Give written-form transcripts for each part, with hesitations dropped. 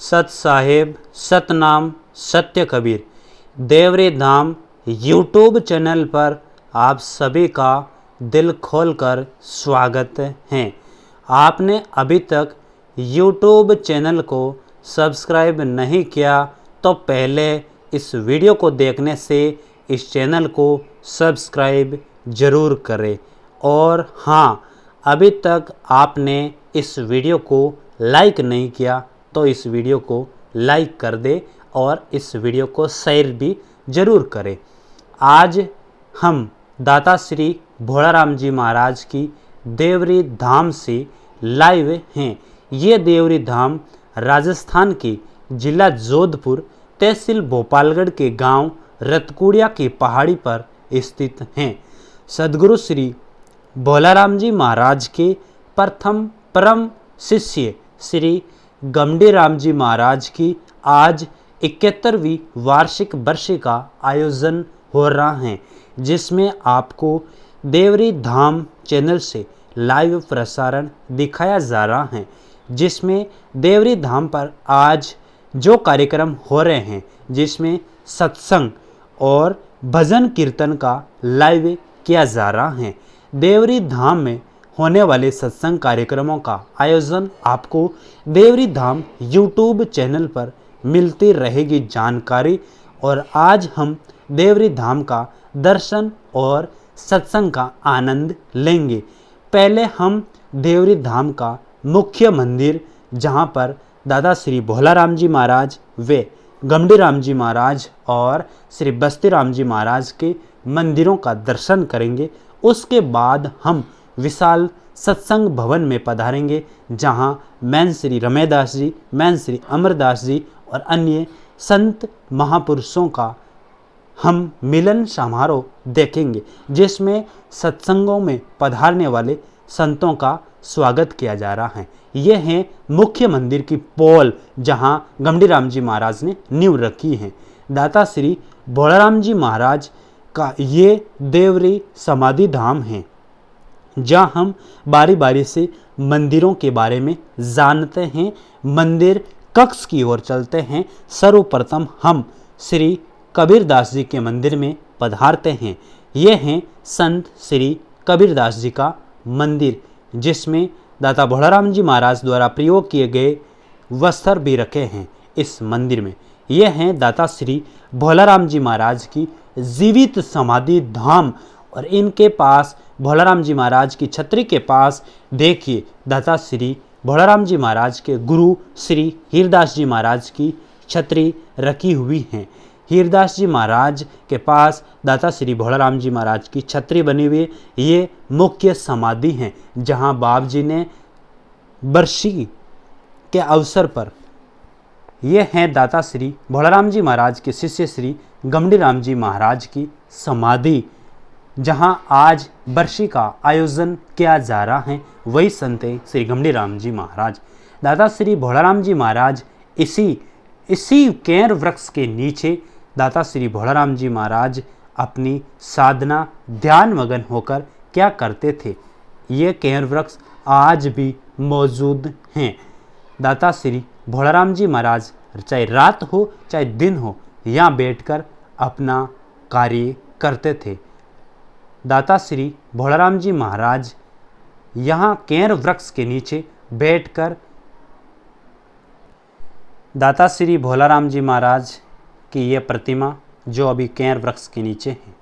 सत साहेब सतनाम सत्य कबीर देवरी धाम YouTube channel पर आप सभी का दिल खोलकर स्वागत है। आपने अभी तक यूट्यूब चैनल को सब्सक्राइब नहीं किया तो पहले इस वीडियो को देखने से इस चैनल को सब्सक्राइब ज़रूर करें। और हाँ, अभी तक आपने इस वीडियो को लाइक नहीं किया तो इस वीडियो को लाइक कर दे और इस वीडियो को शेयर भी ज़रूर करें। आज हम दाता श्री भोलाराम जी महाराज की देवरी धाम से लाइव हैं। ये देवरी धाम राजस्थान के जिला जोधपुर तहसील भोपालगढ़ के गांव रतकुड़िया की पहाड़ी पर स्थित हैं। सद्गुरु श्री भोलाराम जी महाराज के प्रथम परम शिष्य श्री गमडीराम जी महाराज की आज 71वीं वार्षिक वर्ष का आयोजन हो रहा है, जिसमें आपको देवरी धाम चैनल से लाइव प्रसारण दिखाया जा रहा है। जिसमें देवरी धाम पर आज जो कार्यक्रम हो रहे हैं, जिसमें सत्संग और भजन कीर्तन का लाइव किया जा रहा है। देवरी धाम में होने वाले सत्संग कार्यक्रमों का आयोजन आपको देवरी धाम यूट्यूब चैनल पर मिलती रहेगी जानकारी। और आज हम देवरी धाम का दर्शन और सत्संग का आनंद लेंगे। पहले हम देवरी धाम का मुख्य मंदिर, जहां पर दादा श्री भोलाराम जी महाराज व गमडीराम जी महाराज और श्री बस्तीराम जी महाराज के मंदिरों का दर्शन करेंगे। उसके बाद हम विशाल सत्संग भवन में पधारेंगे, जहां मैन श्री रमेदास जी, मैन श्री अमरदास जी और अन्य संत महापुरुषों का हम मिलन समारोह देखेंगे, जिसमें सत्संगों में पधारने वाले संतों का स्वागत किया जा रहा है। ये है मुख्य मंदिर की पोल, जहां गमडीराम जी महाराज ने नींव रखी है। दाता श्री भोलाराम जी महाराज का ये देवरी समाधि धाम है, जहाँ हम बारी बारी से मंदिरों के बारे में जानते हैं। मंदिर कक्ष की ओर चलते हैं। सर्वप्रथम हम श्री कबीरदास जी के मंदिर में पधारते हैं। ये हैं संत श्री कबीरदास जी का मंदिर, जिसमें दाता भोलाराम जी महाराज द्वारा प्रयोग किए गए वस्त्र भी रखे हैं इस मंदिर में। ये हैं दाता श्री भोलाराम जी महाराज की जीवित समाधि धाम। और इनके पास भोलाराम जी महाराज की छतरी के पास देखिए दाता श्री भोलाराम जी महाराज के गुरु श्री हीरदास जी महाराज की छतरी रखी हुई हैं। हीरदास जी महाराज के पास दाता श्री भोलाराम जी महाराज की छतरी बनी हुई है। ये मुख्य समाधि हैं, जहां बाप जी ने बरसी के अवसर पर ये हैं दाता श्री भोलाराम जी महाराज के शिष्य श्री गमडीराम जी महाराज की समाधि, जहां आज बरसी का आयोजन किया जा रहा है। वही संत श्री गमडीराम जी महाराज। दादा श्री भोलाराम जी महाराज इसी केर वृक्ष के नीचे दाता श्री भोलाराम जी महाराज अपनी साधना ध्यान मगन होकर क्या करते थे। ये केर वृक्ष आज भी मौजूद हैं। दाता श्री भोलाराम जी महाराज चाहे रात हो चाहे दिन हो, यहाँ बैठकर अपना कार्य करते थे। दाता श्री भोलाराम जी महाराज यहाँ केर वृक्ष के नीचे बैठकर दाता श्री भोलाराम जी महाराज की ये प्रतिमा जो अभी केर वृक्ष के नीचे है,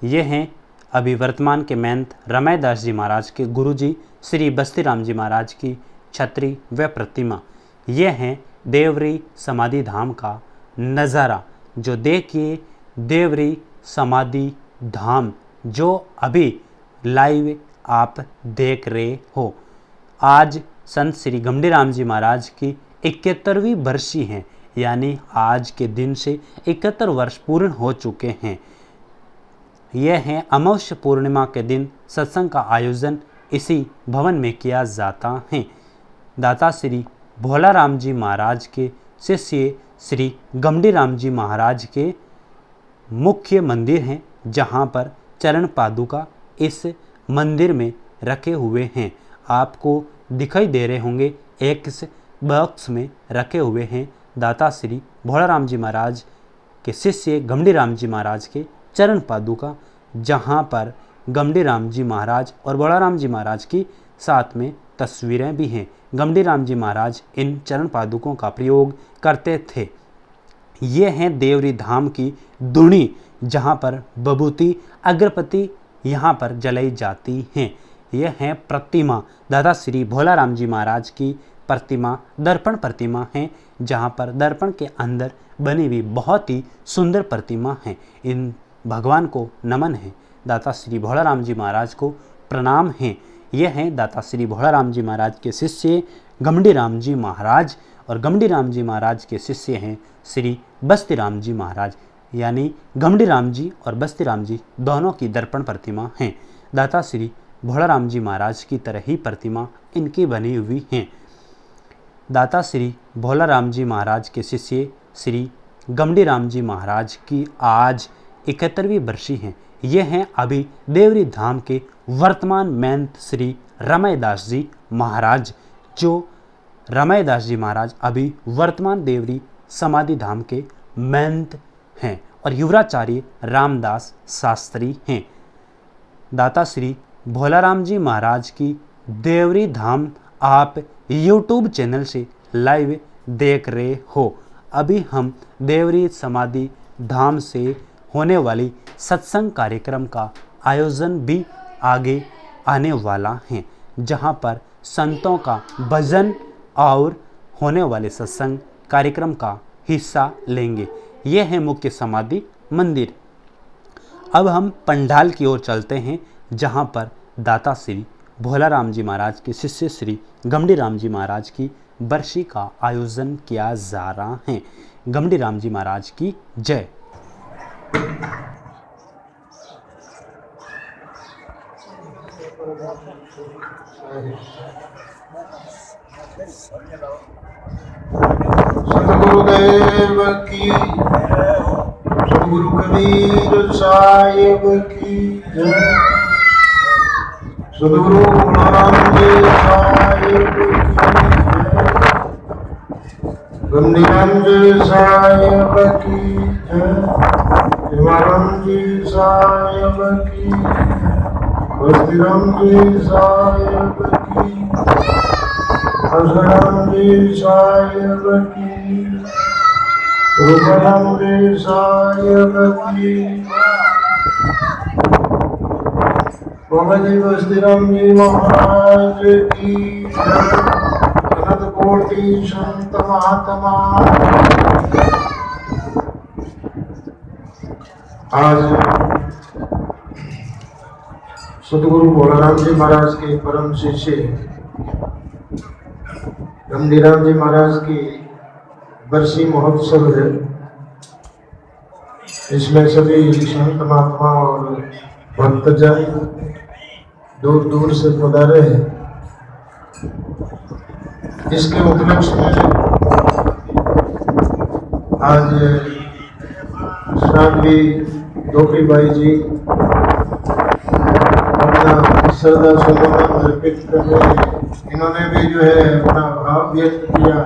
ये हैं अभी वर्तमान के महंत रमेदास जी महाराज के गुरुजी श्री बस्तीराम जी महाराज की छतरी व प्रतिमा। ये हैं देवरी समाधि धाम का नज़ारा। जो देखिए देवरी समाधि धाम जो अभी लाइव आप देख रहे हो। आज संत श्री गमडीराम जी महाराज की 71वीं बरसी है, यानी आज के दिन से 71 वर्ष पूर्ण हो चुके हैं। यह है अमावस्या पूर्णिमा के दिन सत्संग का आयोजन इसी भवन में किया जाता है। दाता श्री भोलाराम जी महाराज के शिष्य श्री गमडीराम जी महाराज के मुख्य मंदिर हैं, जहाँ पर चरण पादुका इस मंदिर में रखे हुए हैं। आपको दिखाई दे रहे होंगे। एक बॉक्स में रखे हुए हैं दाता श्री भोलाराम जी महाराज के शिष्य गमड़ी राम जी महाराज के चरण पादुका, जहाँ पर गमड़ी राम जी महाराज और भोलाराम जी महाराज की साथ में तस्वीरें भी हैं। गमड़ी राम जी महाराज इन चरण पादुकों का प्रयोग करते थे। ये हैं देवरी धाम की धुनी, जहाँ पर बभूति अगरबत्ती यहाँ पर जलाई जाती हैं। यह है प्रतिमा, दादा श्री भोलाराम जी महाराज की प्रतिमा दर्पण प्रतिमा है, जहाँ पर दर्पण के अंदर बनी हुई बहुत ही सुंदर प्रतिमा है। इन भगवान को नमन है, दाता श्री भोलाराम जी महाराज को प्रणाम है। यह हैं दाता श्री भोलाराम जी महाराज के शिष्य गमड़ी राम जी महाराज, और गमड़ी राम जी महाराज के शिष्य हैं श्री बस्ती राम जी महाराज, यानी गमड़ी राम जी और बस्ती राम जी दोनों की दर्पण प्रतिमा हैं। दाता श्री भोलाराम जी महाराज की तरह ही प्रतिमा इनकी बनी हुई हैं। दाता श्री भोलाराम जी महाराज के शिष्य श्री गमड़ी राम जी महाराज की आज 71वीं बरसी है। ये हैं अभी देवरी धाम के वर्तमान महंत श्री रमैदास जी महाराज, जो रमैदास जी महाराज अभी वर्तमान देवरी समाधि धाम के महंत हैं, और युवराचार्य रामदास शास्त्री हैं। दाता श्री भोलाराम जी महाराज की देवरी धाम आप YouTube चैनल से लाइव देख रहे हो। अभी हम देवरी समाधि धाम से होने वाली सत्संग कार्यक्रम का आयोजन भी आगे आने वाला है, जहां पर संतों का भजन और होने वाले सत्संग कार्यक्रम का हिस्सा लेंगे। यह है मुख्य समाधि मंदिर। अब हम पंडाल की ओर चलते हैं, जहां पर दाता श्री भोलाराम जी महाराज के शिष्य श्री गमड़ी राम जी महाराज की बरसी का आयोजन किया जा रहा है। गमड़ी राम जी महाराज की जय। सतगुरुदेव की, सतगुरु कबीर साहिब की जय, सतगुरु भोलाराम जी साहिब की जय, गमड़ी राम जी साहिब की जय, भोलाराम जी साहिब की, बस्ती राम जी साहिब की, राम जी साहिब की, रूपराम जी साहिब की, बाबा जी बस्ती राम जी महाराज की जय, अनंत कोटि संत महात्मा। आज सतगुरु भोलाराम जी महाराज के परम शिष्य गमड़ी राम जी महाराज की बरसी महोत्सव है। इसमें सभी संत महात्मा और भक्तजन दूर दूर से पधारे हैं। इसके उपलक्ष्य में आज श्रावणी दोपरीबाई जी अपना श्रद्धा सुमन अर्पित कर रहे हैं। इन्होंने भी जो है अपना भाव व्यक्त किया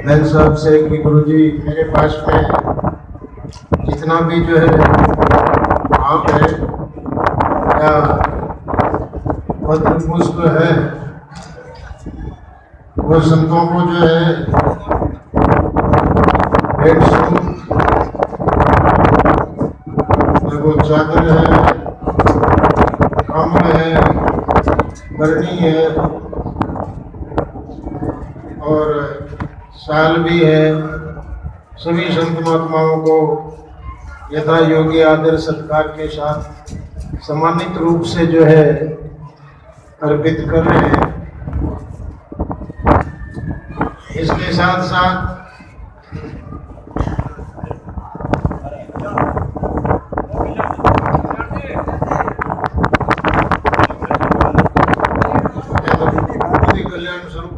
मैन साहब से कि गुरुजी मेरे पास में जितना भी जो है भाव है या पत्र पुष्प है वो संतों को जो है भेंट स्वरूप, वो चादर है, कमल है, करनी है और साल भी है। सभी संत महात्माओं को यथा योग्य आदर सत्कार के साथ सम्मानित रूप से जो है अर्पित कर रहे हैं। इसके साथ साथ कल्याण स्वरूप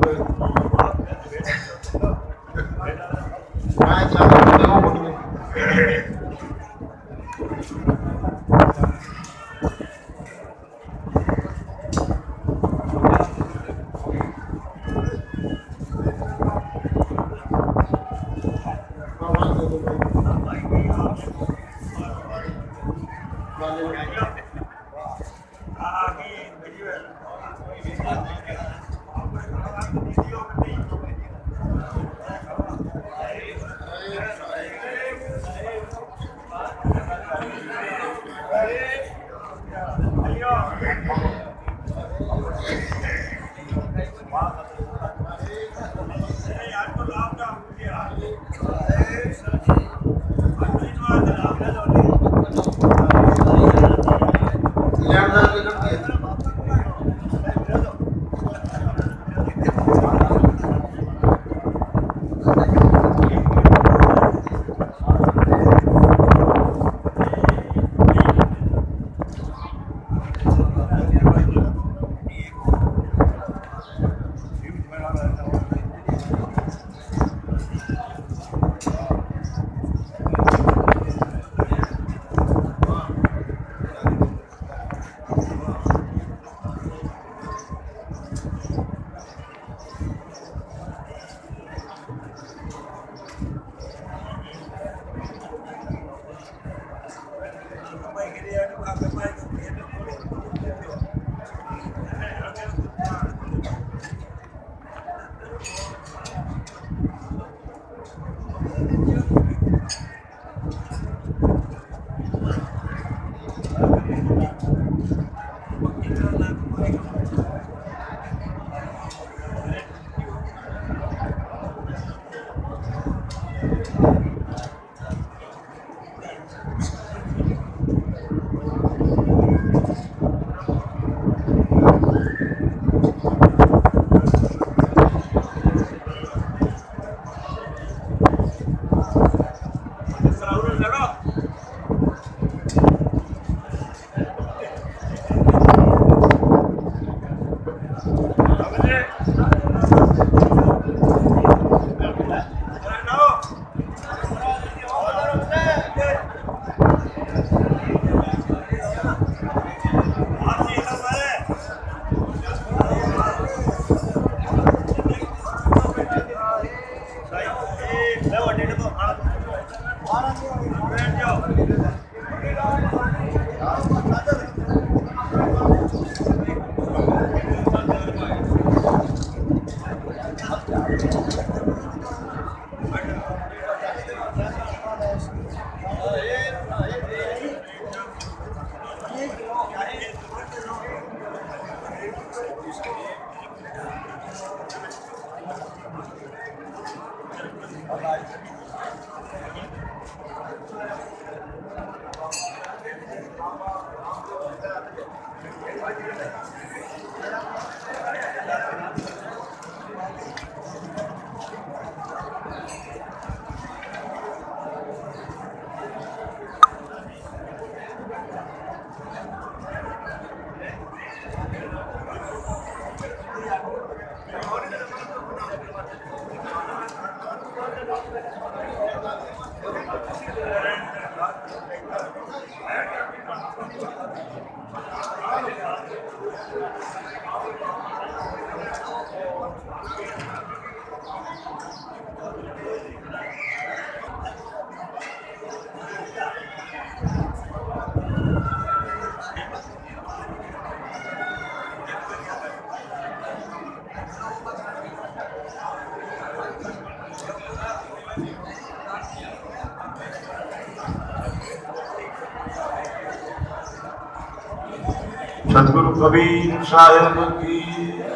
सदगुरु कबीर साहिब की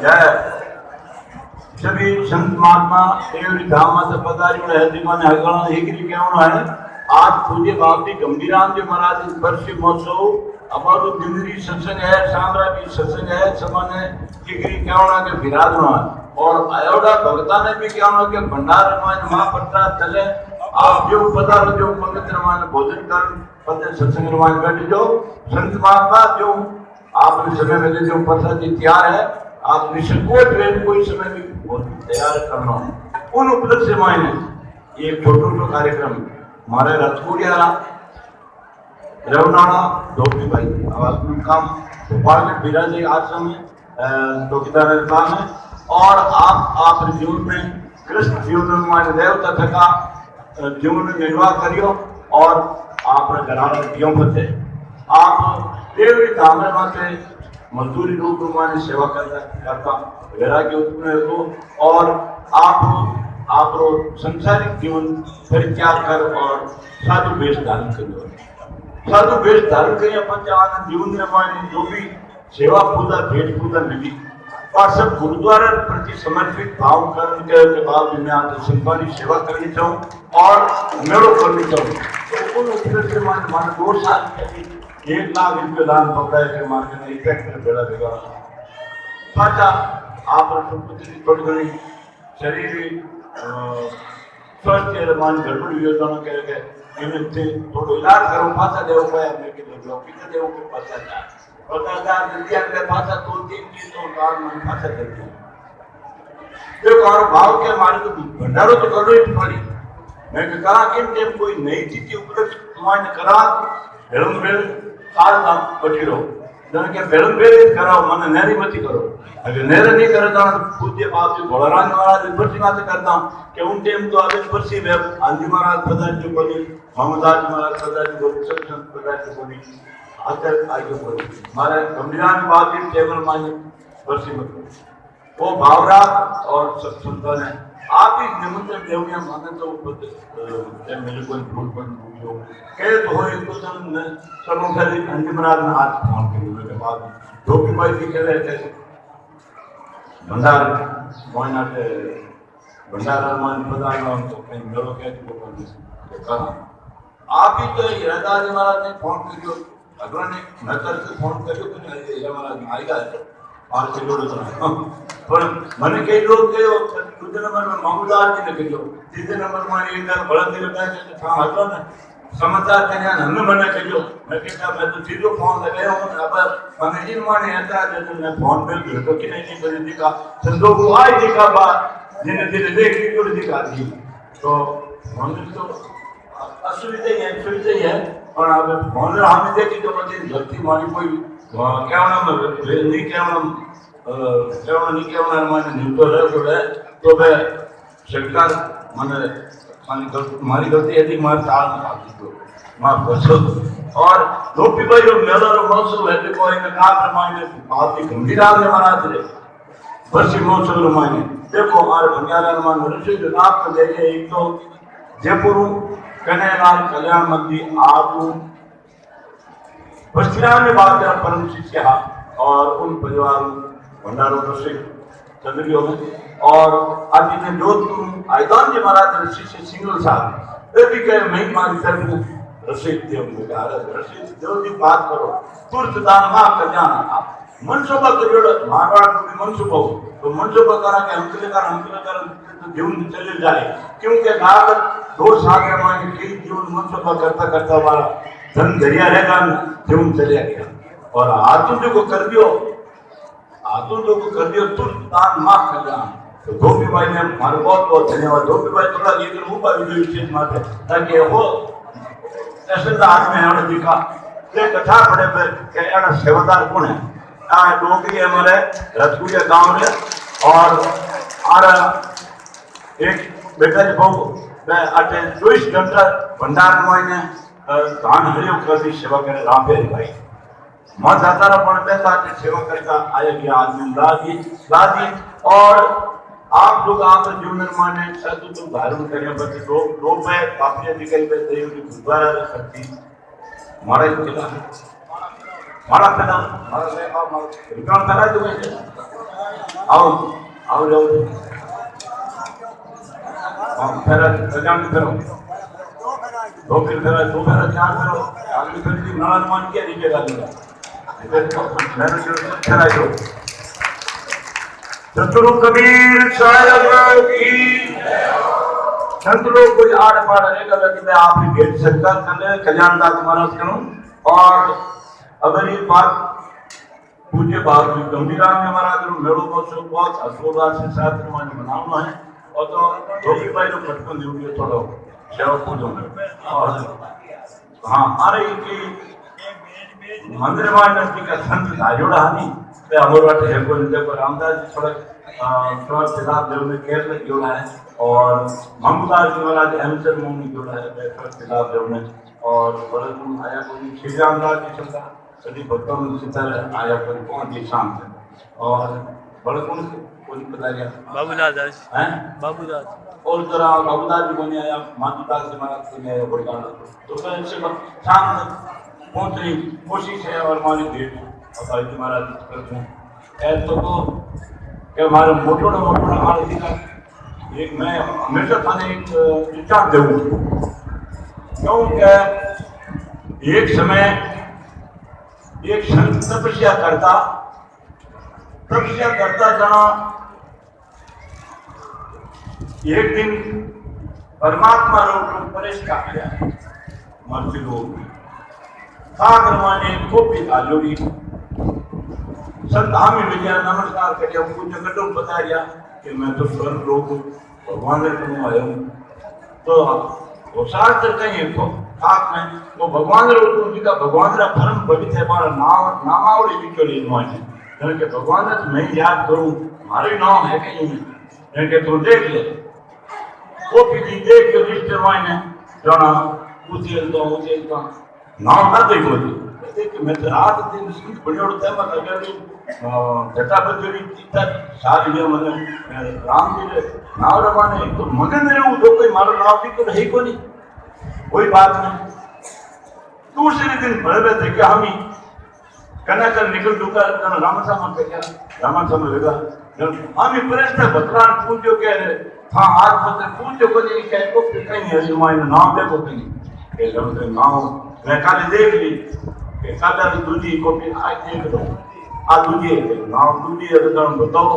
जय। सभी संत महात्मा देवरी धाम से पधारी है दीवाने हगणा हिकरी केवण है। आज पूज्य बाबी गंभीराम जी महाराज वर्ष महोत्सव हमारो दिनरी सत्संग है, सामरा की सत्संग है, समाने हिकरी केवणा के विराजमान और अयोध्या भगता ने भी केवणा के भंडार मान महाप्रसाद चले। आप जो पधारो जो पवित्र मान भोजन कर पते सत्संग मान बैठ जो संत महात्मा जो आपने समय में जो प्रसाद तैयार है आप निसंकोच में कोई समय भी तैयार करना। उन उपलक्ष्य मायने एक छोटो कार्यक्रम हमारे रथकुड़िया रवनाना धोपी भाई आवाज काम भोपाल में बिराजे आश्रम में चौकीदार निर्माण है और आप जीवन में कृष्ण जीवन में माने देवता थका जीवन निर्वाह करियो और आप घराना दियों बचे आप देवी धाम से मजदूरी रूप में सेवा करता वैराग्य उत्पन्न हो और आप संसारिक जीवन परित्याग कर और साधु वेश धारण करो। साधु वेश धारण कर पंचानंद जीवन में जो भी सेवा पूजा भेंट पूजा मिली और सब गुरुद्वारा प्रति समर्पित भाव करने के बाद मैं आज संतानी सेवा करनी चाहूँ और मेड़ो करनी चाहूँ। तो उन उपलक्ष्य मान 2 साल 1 लाख रुपये दान पकड़ा के मार्ग में इफेक्ट बेड़ा बेगा पाचा आप थोड़ी घनी शरीर स्वस्थ मान गड़बड़ योजना के थोड़ा इलाज करो पाचा देव पाया मैं के पिता देव के पाचा जा पता जल्दी के पाचा 2-3 चीज तो कार मन पाचा देते जो कार भाव के मारे तो भंडारो तो करो ही पड़ी मैं कहा कि कोई नई चीज उपलब्ध मान करा बेलम बेल साल नाम बचीरो जन के बेलम बेल कराओ मन नेरी मती करो अगर नेरे नहीं करता पूज्य बाप जी भोलाराज महाराज बरसी बात करता कि उन टाइम तो अभी बरसी वे आंधी महाराज पदार्थ जो बोली मोहम्मदास महाराज पदार्थ बोली सब संत पदार्थ बोली आकर आगे बोली हमारे गंभीरान बाप जी टेबल माने बरसी मत वो भावरा और सब संतान है आप ही निमंत्रण देवनिया माने तो मेरे कोई भूल पर हो कहे तो हो एक तो सब खाली आंधी महाराज ने हाथ फोन के बाद धोपी भाई भी कह रहे थे भंडार मोहना के भंडार मान प्रधान नाम तो कहीं मेरो के को कहा आप ही तो हिरादास महाराज ने फोन करियो अगला ने नतर से फोन करियो कि नहीं ये महाराज आएगा और से जोड़ो पर मैंने कई लोग कहो दूसरे नंबर में मामूदार जी ने कहियो तीसरे नंबर में एक बार बड़ा दिन का था हटो ना समाचार के ध्यान हमने मना करियो मैं कहता मैं तो सीधो फोन लगाया हूं अब मैंने इन माने ऐसा जैसे मैं फोन पे भी तो कि नहीं बजे दिखा संदोग आई दिखा बात जिन्हें दिन देख ली तो दिखा दी तो फोन तो असुविधा ही है और अब फोन हमें देखी तो मुझे गलती मारी कोई क्या नाम नहीं क्या नाम नहीं क्या नाम माने न्यूट्रल है तो मैं सरकार माने मारी गलती है थी मार साल में माफ कर और धोपी भाई और मेरा मौसम है देखो इन का प्रमाण बात की गंभीर महाराज रे वर्षी महोत्सव माने देखो हमारे भंडारा मान ऋषि जो आप तो देखिए एक तो जयपुर कन्हैयालाल कल्याण मंदिर आगू पश्चिमी बात परम शिष्य और उन परिवार भंडारों ऋषि चंद्रियों में और आज ने जोधपुर आयदान जी महाराज ऋषि से सिंगल साहब वे भी कहे मैं मारी तरफ ऋषि देव ऋषि देव जी बात करो तुरंत दान मां कल्याण मनसुबा करियो मारवाड़ को मनसुबा तो मनसुबा करा के अंकल कर तो जीवन चले जाए क्योंकि नाग 2 साल में कई जीवन मनसुबा करता हमारा धन दरिया रहेगा जीवन चले गया और आतुल को कर दियो तुरंत दान मां कल्याण तो धोबी भाई ने मारो बहुत धन्यवाद धोबी भाई थोड़ा ये कर ऊपर वीडियो विशेष मात्र ताकि वो तहसीलदार में हमने देखा ये कथा पड़े पे के एना सेवादार कौन है आ डोगरी हमारे रतपुरिया गांव में और एक बेटा जी बहु मैं अटे 24 घंटा भंडार में धान हरियो कर दी सेवा करे रामपेरी भाई मां दाता पण बेटा की सेवा करता आया गया आदमी लादी और आप लोग आप जीवन निर्माण में साधु तो धारण करें बच्चे लोग पे पापिया निकल पे देव की गुरुद्वारा करती मारा किला मारा पहला मारा रिकॉर्ड करा दो आओ जाओ फिर प्रजान करो दो फिर 4 करो आगे फिर भी निर्माण किया नीचे डालूंगा मैंने जो खड़ा दो सतगुरु कबीर साहिब की संत लोग कोई आड़ पाड़ रहेगा कि मैं आपकी भेंट सत्कार कर कल्याणदास महाराज करूं और अगर ये बात पूज्य बाबू गंभीराम में महाराज मेड़ो महोत्सव बहुत हर्षोल्लास के साथ मनाना है और तो धोबी भाई को पटकन देंगे थोड़ा सेवा पूजो और हाँ अरे की मंदिर में का संत धार्योड़ा हनी अमरवाट है को देखो रामदास जी थोड़ा खिलाफ देव ने केरल जोड़ा है और महमूदास जी महाराज अहमसर मोहनी जोड़ा है खिलाफ देव ने और बड़कुन आया को श्री रामदास जी चलता सभी भक्तों में सितर आया पर कौन जी शांत और बड़कुन कोई पता गया बाबूदास दास हैं बाबूदास और जरा बाबूदास जी को नहीं आया माधुदास जी महाराज को नहीं आया बड़काना तो मैं इससे शांत पहुंचने कोशिश है और हमारी भेंट और जी महाराज करते हैं ऐसे तो कि हमारे मोटोड़ा हमारे दिखा एक मैं हमेशा थाने एक विचार दूँ क्योंकि एक समय एक संत तपस्या करता जहाँ एक दिन परमात्मा लोग परेश का गया मर्जी लोग कॉपी डालोगी संत हमें मिलिया नमस्कार करके हमको जगतों बता दिया कि मैं तो स्वर्ग लोग भगवान ने तुम आया हूँ तो वो शास्त्र कहीं तो आप में वो भगवान लोग जी का भगवान का धर्म बड़ी थे बार नामावली भी चली माने क्योंकि भगवान ने मैं याद करूँ हमारे नाम है कहीं क्योंकि तुम देख ले वो भी देख के रिश्ते मायने जाना उचेल तो नाम ना देखो जी मैं तो रात दिन सुन बड़े उड़ता है मतलब अगर जटा बजरी इतना सारी है मतलब राम जी ने नाव रवाने तो मगन रहूं तो कोई मारो नाव भी तो नहीं को नहीं कोई बात नहीं दूसरे दिन बड़े थे क्या हम ही कना कर निकल दुका रामसामा पे क्या रामसामा लगा हम ही प्रश्न भगवान पूजो के था हाथ पते पूजो को नहीं कह को कहीं है मायने नाम देखो कहीं के लम्बे नाम मैं कल देख ली कि कल दूजी कॉपी आज देख लो आ दूजी नाम दूजी है तो बताओ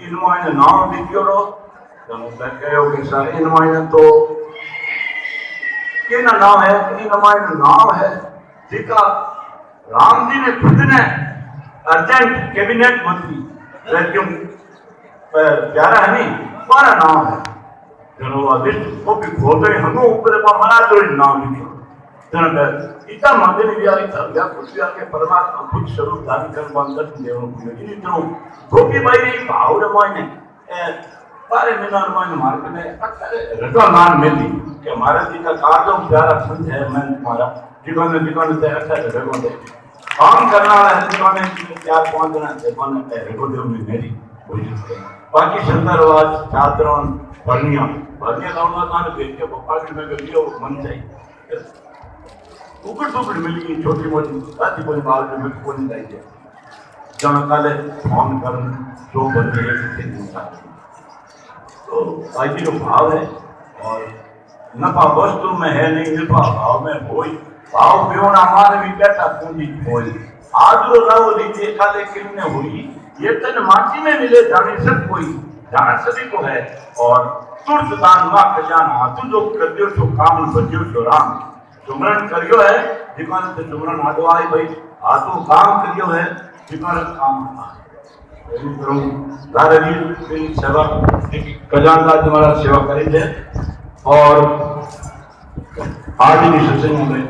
इन मायने नाम देखियो रो तो मैं कहो कि सर इन मायने तो के नाम है इन मायने नाम है जिका राम जी ने खुद ने अर्जेंट कैबिनेट मंत्री वैक्यूम प्यारा है नहीं हमारा नाम है जनो अदिष्ट को भी खोटे हमको ऊपर पर हमारा तो नाम लिखो जनो इतना मंदिर भी आ इतना या कुछ भी आके परमात्मा खुद स्वरूप धारण कर बंदर देव को इन तो धोबी भाई रे भाव मायने बारे में ना मायने मार के रटा मान मिली कि हमारे जी का कार्य प्यारा संत है मैं तुम्हारा जीवन से अच्छा जगह दे काम करना है जीवन में 4-5 जना से बने रेको देव में मेरी बाकी संदर्भात छात्रों भरनिया लाऊंगा कहाँ भेज के पार्टी में गई वो मन चाहिए टुकड़ मिल गई छोटी मोटी बात कोई बात में को नहीं चाहिए जहाँ काले फोन कर जो बंदे तो बाकी जो भाव है और नफा वस्तु में है नहीं नफा भाव में होई भाव पियोन हमारे भी बेटा पूंजी होई आज रो राव रीते काले किन्ने हुई ये तन माटी में मिले जाने सब कोई जान सभी को है और तुरंत दान मां खजाना तू जो करियो तो काम बजियो तो राम सुमरन करियो है जिमान से सुमरन आदवाई भाई आ तो काम करियो है जिमान काम करूं दादाजी की सेवा खजानदार तुम्हारा सेवा करेंगे और आज की सत्संग में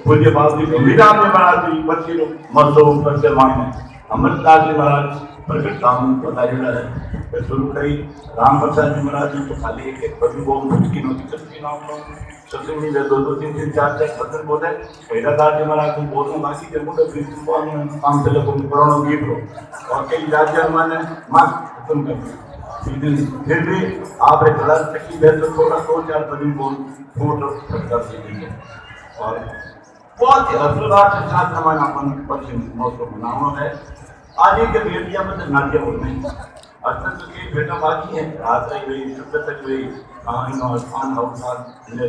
पूज्य बाबू जी गंभीराम जी महाराज जी बच्चे मसो करते माने अमरदास जी महाराज प्रकट काम बताया है फिर शुरू करी राम प्रसाद जी महाराज जी तो खाली एक कभी वो मुक्ति नोती करती नाम लो सत्संग में दो तीन चार भजन बोले भैरादास जी महाराज तुम बोलते बाकी के मुझे फिर काम चले तुम करोड़ों गीत हो और कई राज्य माने मां खत्म कर फिर भी आप एक गलत तकी है तो थोड़ा दो चार भजन बोल फोटो कर दीजिए और बहुत ही असुराट के साथ हमारे अपन पश्चिम मौसम मनाना है आज के बेटिया में तो नाट्य हो नहीं अर्थात तो के बेटा बाकी है रात तक हुई शुद्ध तक हुई कहानी और पान और साथ मिले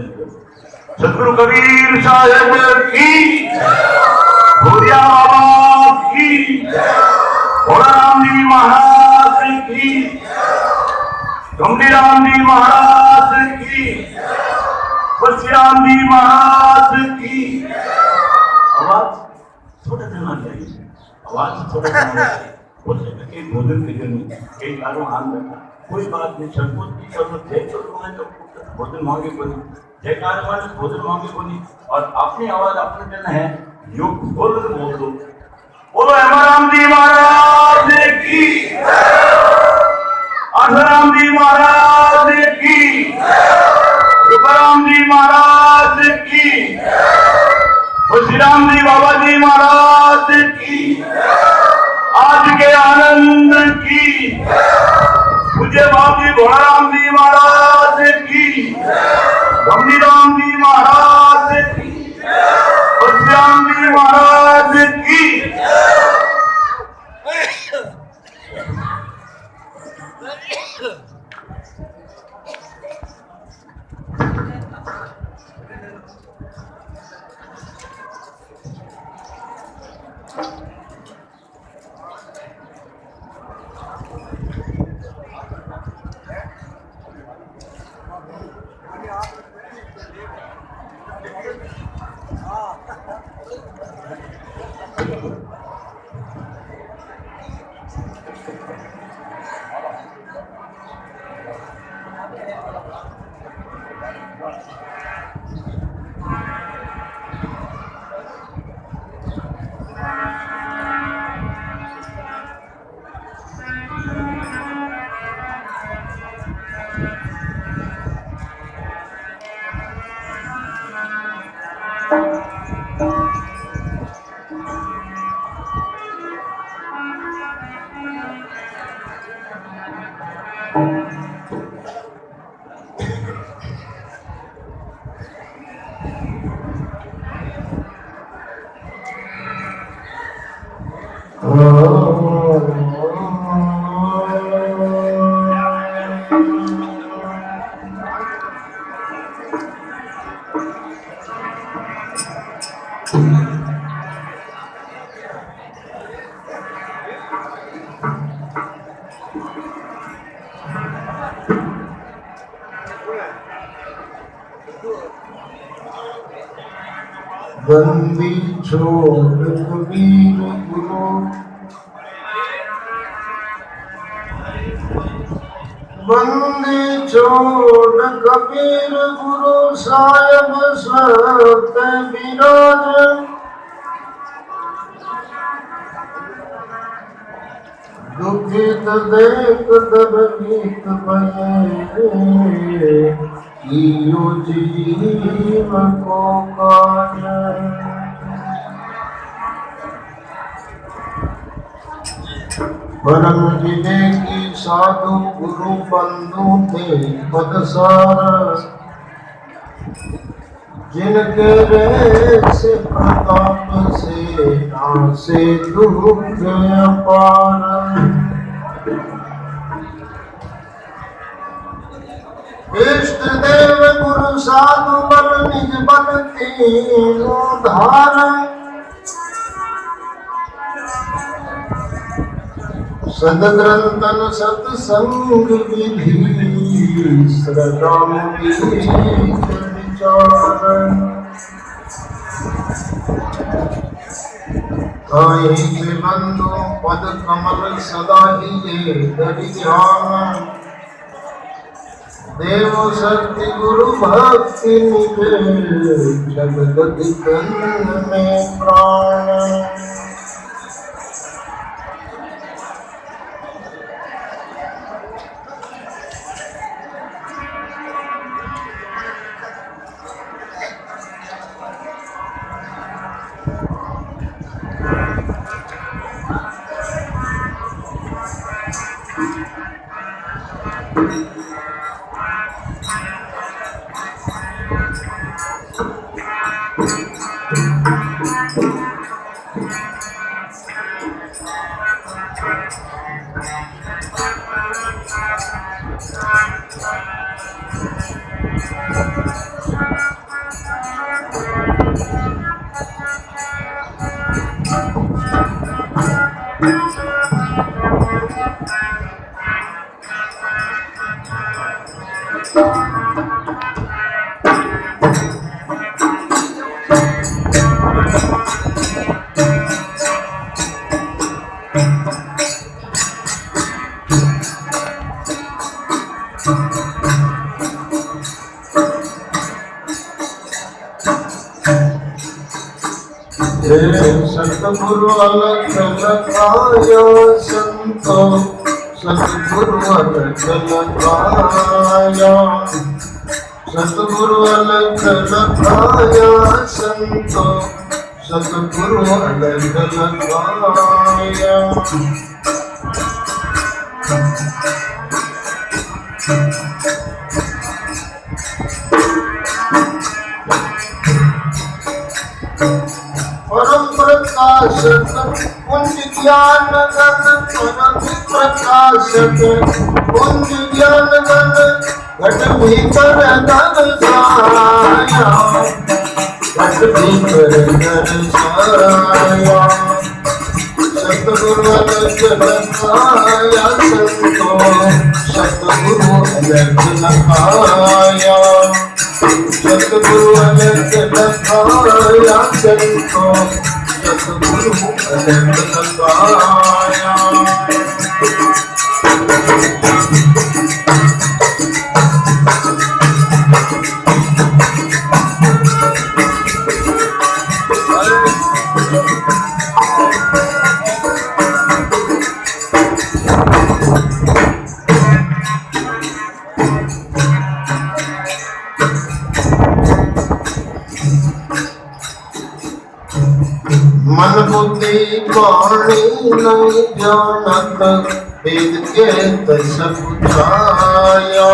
सतगुरु कबीर साहब की भूरिया बाबा की भोलाराम जी महाराज की गंभीराम जी महाराज की परशुराम जी महाराज की आवाज थोड़ा देना चाहिए आवाज थोड़ा देना चाहिए उससे भोजन के लिए कई कारों हाथ बैठा कोई बात नहीं संकोच की जरूरत है तो भोजन मांगे को नहीं जय कार्य भोजन मांगे को नहीं और अपनी आवाज अपने देना है योग बोल दो बोलो हेमाराम जी महाराज की आसाराम जी महाराज की रूपाराम जी महाराज की श्रीराम जी बाबा जी महाराज की आज के आनंद की पूज्य बाबू भोलाराम जी महाराज की गंभीराम जी महाराज की श्याम जी महाराज की बंदी छोड़ कबीर गुरु बंदी छोड़ कबीर गुरु साहिब सत्य विराज दुखित देख दर्दित भये इयो जीव को काज परम विवेकी साधु गुरु बंधु थे पदसार, जिनके रेस प्रताप से नासे दुख अपार। इष्ट देव गुरु साधु बल निज बल तीनों धारण, सदग्रंथन सत्संग विधि श्रद्धाम विचार। ताहि बंधु पद कमल सदा ही धरि ध्यान, देव शक्ति गुरु भक्ति निज जगत तन में प्राण। सतगुरु अलग लगाया संतो, सतगुरु अलग लगाया, सतगुरु अलग लगाया संतो, सतगुरु अलग लगाया। परम प्रकाशक पुंज ज्ञान गण, परम प्रकाशक पुंज ज्ञान गण, घट भीतर धन साया, घट भीतर धन साया। सतगुरु अलग लगाया संतो, सतगुरु अलग लगाया, सतगुरु अलग लगाया संतो, सतगुरु अलग लगाया। मन बुद्धि वाणी नहीं जानत, वेद के सब छाया।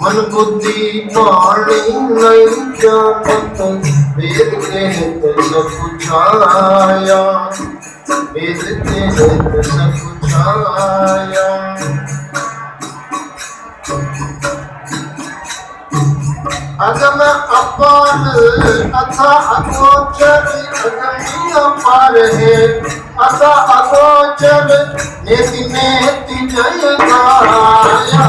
मन बुद्धि वाणी नहीं जानत, वेद के सब छाया, वेद के सब छाया। अगम अपार अथा अगोचर, अगम अपार है अथा अगोचर, नेति नेति जय गाया,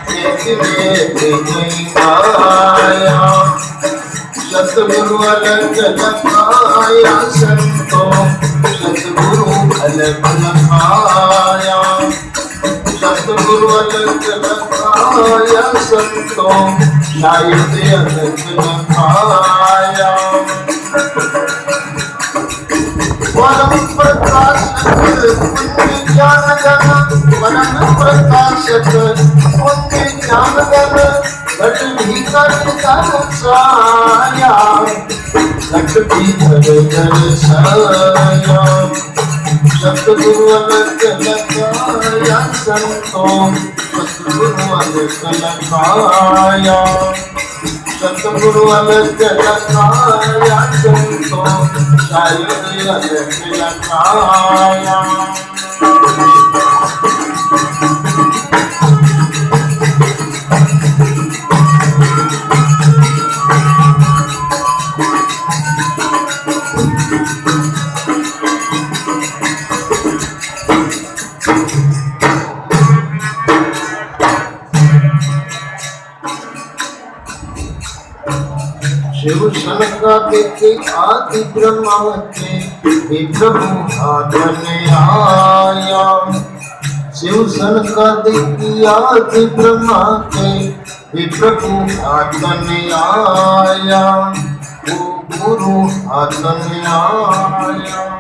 नेति नेति जय गाया। सतगुरु अलग लगाया संतो, सतगुरु अलग लगाया, सतगुरु अलग लगाया संतो, शायद अलग लगाया। परम प्रकाशक पुण्य ज्ञान गण, परम प्रकाशक पुण्य ज्ञान गण, घट भीतर धन साया, घट भीतर धन साया। सतगुरु अलग लगाया संतों, सतगुरु अलग लगाया, सतगुरु अलग लगाया संतों, शायद अलग लगाया। शिव सनकादिक आदि ब्रह्मा के हे प्रभु आधन आया, शिव सनकादिक आदि ब्रह्मा के हे प्रभु आधन आया, वो गुरु आधन आया।